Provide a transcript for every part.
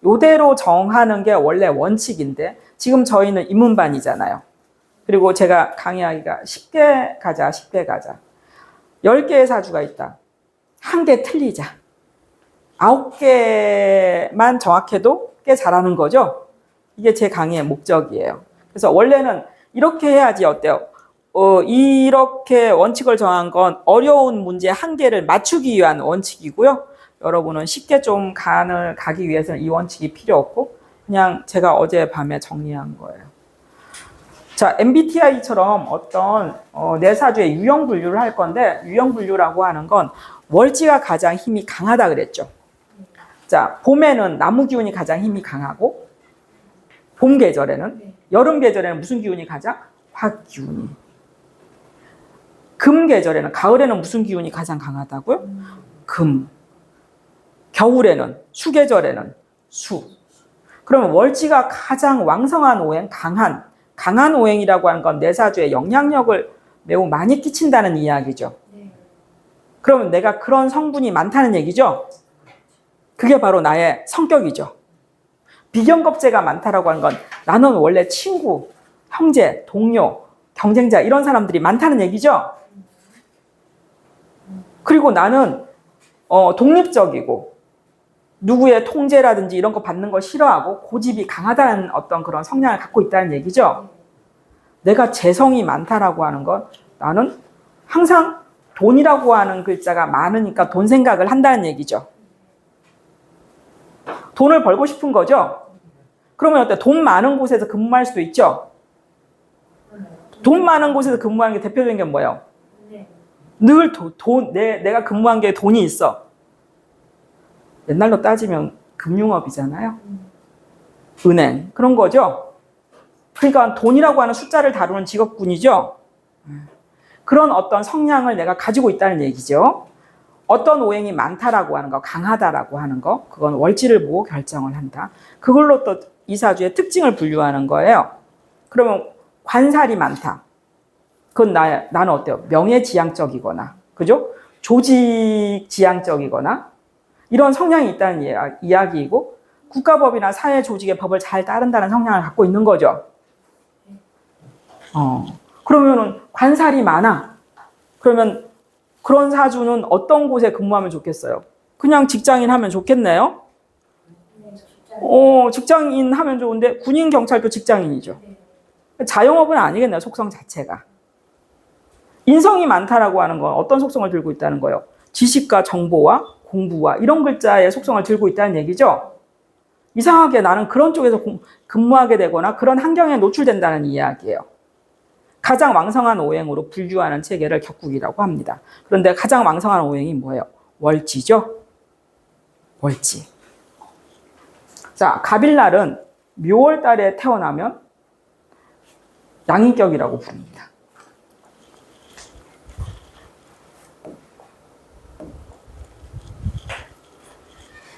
요대로 정하는 게 원래 원칙인데 지금 저희는 인문반이잖아요. 그리고 제가 강의하기가 쉽게 가자, 쉽게 가자. 10개의 사주가 있다. 한 개 틀리자. 9개만 정확해도 꽤 잘하는 거죠. 이게 제 강의의 목적이에요. 그래서 원래는 이렇게 해야지 어때요? 이렇게 원칙을 정한 건 어려운 문제 한 개를 맞추기 위한 원칙이고요. 여러분은 쉽게 좀 가기 위해서는 이 원칙이 필요 없고 그냥 제가 어젯밤에 정리한 거예요. 자, MBTI처럼 어떤 내 사주의 유형 분류를 할 건데 유형 분류라고 하는 건 월지가 가장 힘이 강하다 그랬죠. 자, 봄에는 나무 기운이 가장 힘이 강하고 봄 계절에는 여름 계절에는 무슨 기운이 가장? 화 기운이. 금 계절에는 가을에는 무슨 기운이 가장 강하다고요? 금. 겨울에는 수 계절에는 수. 그러면 월지가 가장 왕성한 오행, 강한 오행이라고 하는 건 내 사주에 영향력을 매우 많이 끼친다는 이야기죠. 그러면 내가 그런 성분이 많다는 얘기죠. 그게 바로 나의 성격이죠. 비견겁제가 많다라고 하는 건 나는 원래 친구, 형제, 동료, 경쟁자 이런 사람들이 많다는 얘기죠. 그리고 나는 독립적이고 누구의 통제라든지 이런 거 받는 거 싫어하고 고집이 강하다는 어떤 그런 성향을 갖고 있다는 얘기죠. 내가 재성이 많다라고 하는 건 나는 항상 돈이라고 하는 글자가 많으니까 돈 생각을 한다는 얘기죠. 돈을 벌고 싶은 거죠. 그러면 어때? 돈 많은 곳에서 근무할 수도 있죠. 돈 많은 곳에서 근무하는 게 대표적인 게 뭐예요? 늘 내가 근무한 게 돈이 있어. 옛날로 따지면 금융업이잖아요. 은행 그런 거죠. 그러니까 돈이라고 하는 숫자를 다루는 직업군이죠. 그런 어떤 성향을 내가 가지고 있다는 얘기죠. 어떤 오행이 많다라고 하는 거, 강하다라고 하는 거, 그건 월지를 보고 결정을 한다. 그걸로 또 이 사주의 특징을 분류하는 거예요. 그러면 관살이 많다. 그건 나는 어때요? 명예지향적이거나, 그죠? 조직지향적이거나 이런 성향이 있다는 이야기이고 국가법이나 사회 조직의 법을 잘 따른다는 성향을 갖고 있는 거죠. 그러면은 관살이 많아. 그러면 그런 사주는 어떤 곳에 근무하면 좋겠어요? 그냥 직장인 하면 좋겠네요? 직장인 하면 좋은데 군인, 경찰도 직장인이죠. 자영업은 아니겠네요, 속성 자체가. 인성이 많다라고 하는 건 어떤 속성을 들고 있다는 거예요? 지식과 정보와 공부와 이런 글자의 속성을 들고 있다는 얘기죠. 이상하게 나는 그런 쪽에서 근무하게 되거나 그런 환경에 노출된다는 이야기예요. 가장 왕성한 오행으로 분류하는 체계를 격국이라고 합니다. 그런데 가장 왕성한 오행이 뭐예요? 월지죠. 월지. 자, 갑일날은 묘월달에 태어나면 양인격이라고 부릅니다.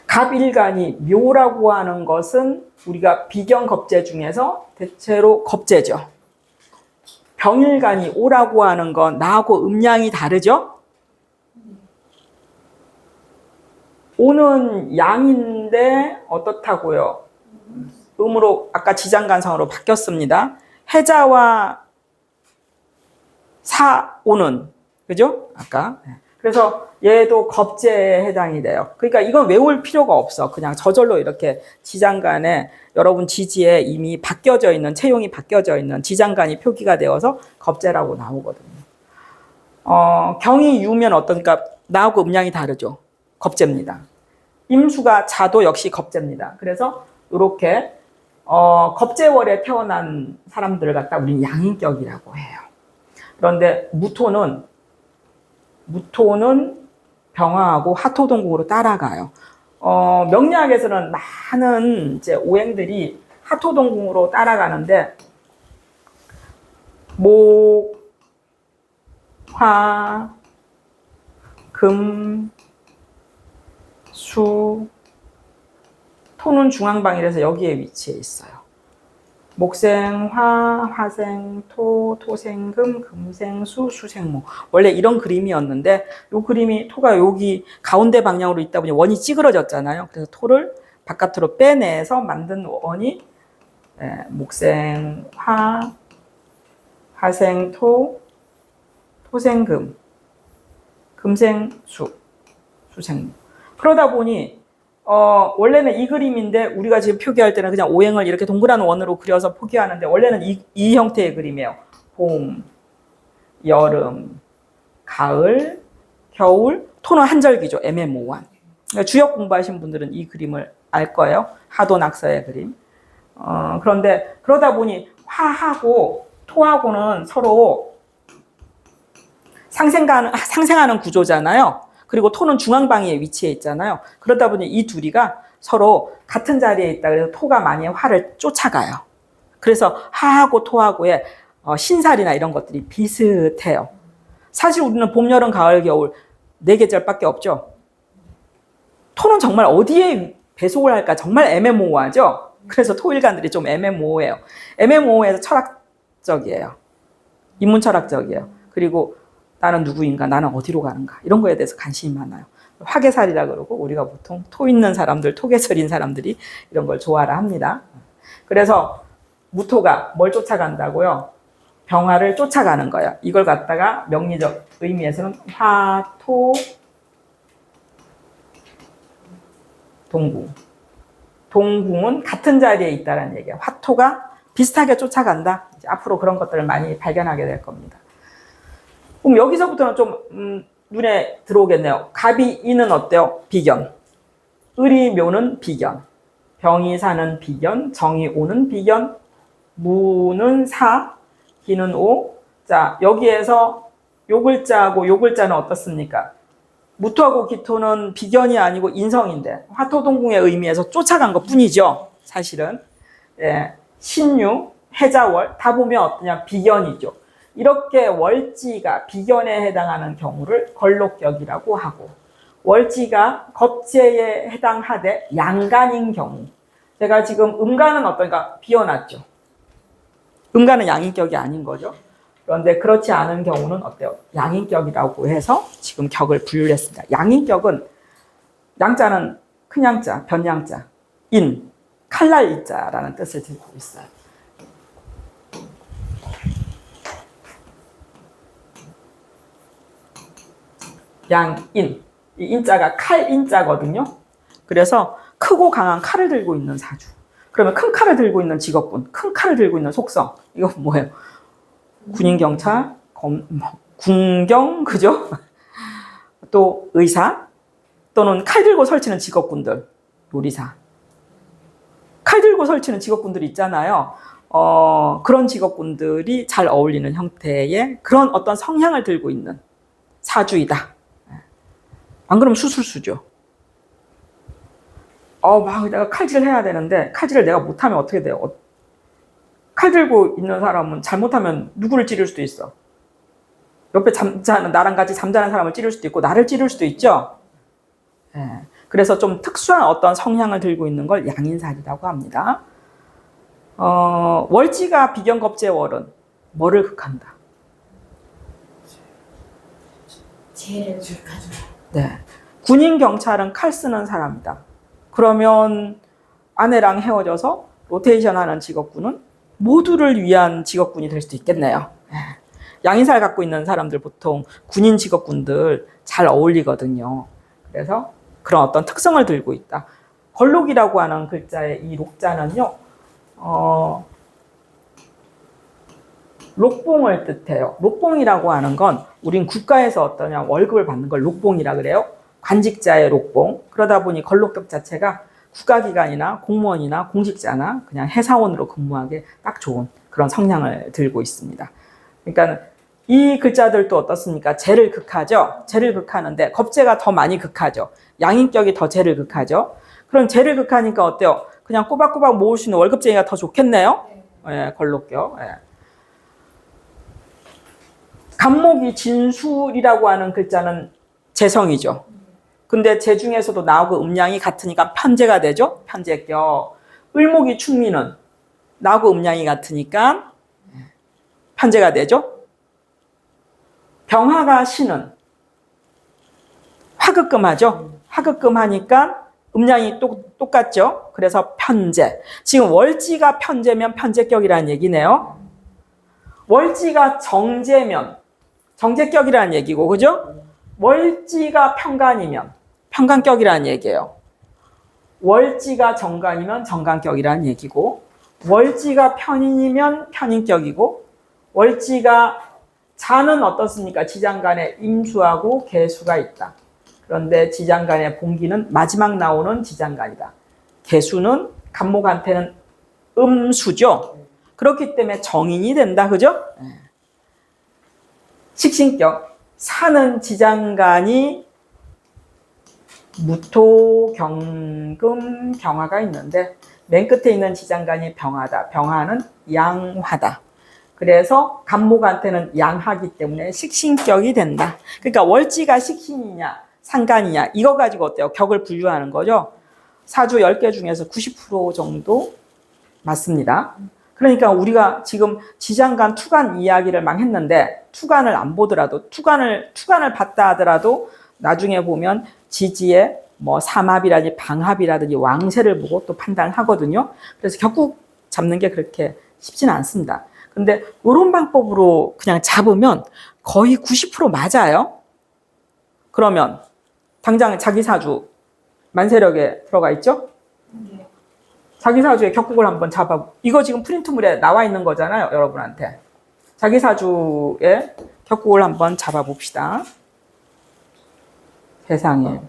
갑일간이 묘라고 하는 것은 우리가 비견겁제 중에서 대체로 겁제죠. 병일간이 오라고 하는 건 나하고 음양이 다르죠? 오는 양인데 어떻다고요? 음으로 아까 지장간성으로 바뀌었습니다. 해자와 사오는, 그죠? 아까. 그래서 얘도 겁제에 해당이 돼요. 그러니까 이건 외울 필요가 없어. 그냥 저절로 이렇게 지장간에 여러분 지지에 이미 바뀌어져 있는, 채용이 바뀌어져 있는 지장간이 표기가 되어서 겁제라고 나오거든요. 경이 유면 어떤가? 나하고 음양이 다르죠. 겁제입니다. 임수가 자도 역시 겁제입니다. 그래서 이렇게 겁제월에 태어난 사람들을 갖다 우리는 양인격이라고 해요. 그런데 무토는 병화하고 하토동궁으로 따라가요. 명리학에서는 많은 이제 오행들이 하토동궁으로 따라가는데 목, 화, 금, 수, 토는 중앙방이라서 여기에 위치해 있어요. 목생, 화생, 토생, 금생, 수생, 목. 원래 이런 그림이었는데 이 그림이 토가 여기 가운데 방향으로 있다 보니 원이 찌그러졌잖아요. 그래서 토를 바깥으로 빼내서 만든 원이 목생 화, 화생 토, 토생 금, 금생 수, 수생 목. 그러다 보니 원래는 이 그림인데 우리가 지금 표기할 때는 그냥 오행을 이렇게 동그란 원으로 그려서 표기하는데 원래는 이 형태의 그림이에요. 봄, 여름, 가을, 겨울, 토는 한절기죠. 애매모호한. 그러니까 주역 공부하신 분들은 이 그림을 알 거예요. 하도 낙서의 그림. 그런데 그러다 보니 화하고 토하고는 서로 상생하는 구조잖아요. 그리고 토는 중앙방위에 위치해 있잖아요. 그러다 보니 이 둘이가 서로 같은 자리에 있다. 그래서 토가 많이 화를 쫓아가요. 그래서 화하고 토하고의 신살이나 이런 것들이 비슷해요. 사실 우리는 봄, 여름, 가을, 겨울 4계절밖에 없죠. 토는 정말 어디에 배속을 할까 정말 애매모호하죠. 그래서 토일간들이 좀 애매모호해요. 애매모호해서 철학적이에요. 인문철학적이에요. 그리고 나는 누구인가, 나는 어디로 가는가 이런 거에 대해서 관심이 많아요. 화계살이라 그러고 우리가 보통 토 있는 사람들, 토계절인 사람들이 이런 걸 좋아라 합니다. 그래서 무토가 뭘 쫓아간다고요? 병화를 쫓아가는 거예요. 이걸 갖다가 명리적 의미에서는 화, 토, 동궁. 동궁은 같은 자리에 있다는 얘기예요. 화토가 비슷하게 쫓아간다. 이제 앞으로 그런 것들을 많이 발견하게 될 겁니다. 그럼 여기서부터는 좀 눈에 들어오겠네요. 갑이 이는 어때요? 비견. 을이 묘는 비견. 병이 사는 비견. 정이 오는 비견. 무는 사. 기는 오. 자, 여기에서 요 글자하고 요 글자는 어떻습니까? 무토하고 기토는 비견이 아니고 인성인데 화토동궁의 의미에서 쫓아간 것 뿐이죠. 사실은. 예, 신유, 해자월 다 보면 어떠냐? 비견이죠. 이렇게 월지가 비견에 해당하는 경우를 걸록격이라고 하고 월지가 겁재에 해당하되 양간인 경우 제가 지금 음간은 어떤가? 비워놨죠. 음간은 양인격이 아닌 거죠. 그런데 그렇지 않은 경우는 어때요? 양인격이라고 해서 지금 격을 분류했습니다. 양인격은 양자는 큰 양자, 변양자, 인, 칼날 이자라는 뜻을 들고 있어요. 양인, 이 인자가 칼인자거든요. 그래서 크고 강한 칼을 들고 있는 사주. 그러면 큰 칼을 들고 있는 직업군, 큰 칼을 들고 있는 속성. 이거 뭐예요? 군인, 경찰, 군경, 그죠? 또 의사, 또는 칼 들고 설치는 직업군들, 요리사. 칼 들고 설치는 직업군들이 있잖아요. 그런 직업군들이 잘 어울리는 형태의 그런 어떤 성향을 들고 있는 사주이다. 안 그러면 수술수죠. 막 내가 칼질을 해야 되는데 칼질을 내가 못하면 어떻게 돼요? 칼 들고 있는 사람은 잘못하면 누구를 찌를 수도 있어. 옆에 나랑 같이 잠자는 사람을 찌를 수도 있고 나를 찌를 수도 있죠. 예. 그래서 좀 특수한 어떤 성향을 들고 있는 걸 양인살이라고 합니다. 월지가 비견겁재월은 뭐를 극한다? 죄를 극한다. 네. 군인, 경찰은 칼 쓰는 사람이다. 그러면 아내랑 헤어져서 로테이션 하는 직업군은 모두를 위한 직업군이 될 수도 있겠네요. 양인살 갖고 있는 사람들 보통 군인 직업군들 잘 어울리거든요. 그래서 그런 어떤 특성을 들고 있다. 걸록이라고 하는 글자의 이 록자는요. 록봉을 뜻해요. 록봉이라고 하는 건 우린 국가에서 어떠냐 월급을 받는 걸 록봉이라 그래요. 관직자의 록봉. 그러다 보니 걸록격 자체가 국가기관이나 공무원이나 공직자나 그냥 회사원으로 근무하기에 딱 좋은 그런 성향을 들고 있습니다. 그러니까 이 글자들도 어떻습니까? 재를 극하죠. 재를 극하는데 겁재가 더 많이 극하죠. 양인격이 더 재를 극하죠. 그럼 재를 극하니까 어때요? 그냥 꼬박꼬박 모을 수 있는 월급쟁이가 더 좋겠네요. 예, 걸록격. 예. 간목이 진술이라고 하는 글자는 재성이죠. 근데 재 중에서도 나하고 음양이 같으니까 편재가 되죠. 편재격. 을목이 충미는 나하고 음양이 같으니까 편재가 되죠. 병화가 신은 화극금하죠. 화극금하니까 음량이 똑같죠? 그래서 편재. 지금 월지가 편재면 편재격이라는 얘기네요. 월지가 정제면 정제격이라는 얘기고, 그죠? 월지가 편간이면 편간격이라는 얘기예요. 월지가 정간이면 정간격이라는 얘기고, 월지가 편인이면 편인격이고, 월지가 자는 어떻습니까? 지장간에 임수하고 개수가 있다. 그런데 지장간의 봉기는 마지막 나오는 지장간이다. 개수는 간목한테는 음수죠. 그렇기 때문에 정인이 된다. 그죠? 식신격. 사는 지장간이 무토, 경금, 병화가 있는데 맨 끝에 있는 지장간이 병화다. 병화는 양화다. 그래서 간목한테는 양하기 때문에 식신격이 된다. 그러니까 월지가 식신이냐 상간이냐 이거 가지고 어때요? 격을 분류하는 거죠. 사주 10개 중에서 90% 정도 맞습니다. 그러니까 우리가 지금 지장간, 투간 이야기를 막 했는데 투간을 안 보더라도 투간을 봤다 하더라도 나중에 보면 지지에 뭐 삼합이라든지 방합이라든지 왕세를 보고 또 판단을 하거든요. 그래서 격국 잡는 게 그렇게 쉽지는 않습니다. 근데 이런 방법으로 그냥 잡으면 거의 90% 맞아요. 그러면 당장 자기 사주 만세력에 들어가 있죠? 네. 자기 사주의 격국을 한번 잡아. 이거 지금 프린트물에 나와 있는 거잖아요, 여러분한테. 자기 사주의 격국을 한번 잡아 봅시다. 세상에.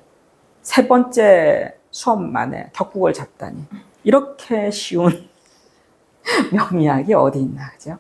세 번째 수업 만에 격국을 잡다니. 이렇게 쉬운 명리학이 어디 있나, 그죠?